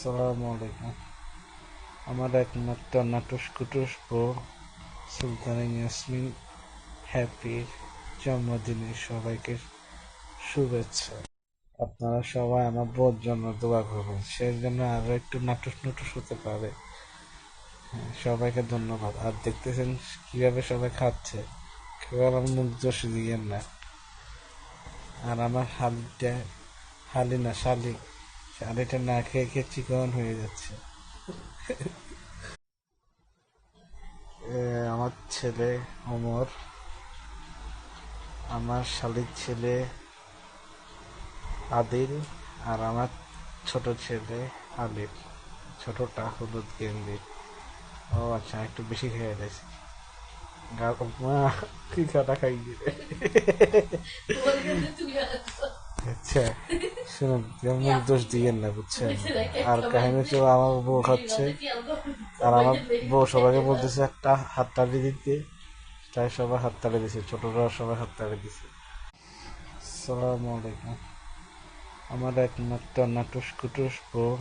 আসসালামু আলাইকুম। আমার একমাত্র নাটুস কুটুস বউ সুলতানা ইয়াসমিন হ্যাপি জন্মদিনের সবাইকে শুভেচ্ছা। আপনারা সবাই আমার বউর জন্য দোয়া করবেন, সেই জন্য আরো একটু নাটুস নুটুস হতে পারে। সবাইকে ধন্যবাদ। আর দেখতেছেন কিভাবে সবাই খাচ্ছে, কেউ আমার মুখ দোষ দিয়েন না। আর আমার হালি না শালিটা না খেয়ে খেয়ে চিকন হয়ে যাচ্ছে। আমার ছেলে ওমর, আমার শালির ছেলে আদিল, আর আমার ছোট ছেলে আলিফ। ছোটটা হলুদ গেঞ্জি। ও আচ্ছা, একটু বেশি খেয়ে গেছি। মা কি কাটা খাই গেলে। আচ্ছা শুনুন, যেমন দোষ দিয়েন না, বুঝছেন? আর কাহিনী হচ্ছে আমার বউ খাচ্ছে, আর আমার বউ সবাইকে বলতেছে একটা হাততালি দিতে, তাই সবাই হাততালি দিছে, ছোটরা সবাই হাততালি দিছে। আসসালামু আলাইকুম। আমার একমাত্র নাটুস কুটুস বউ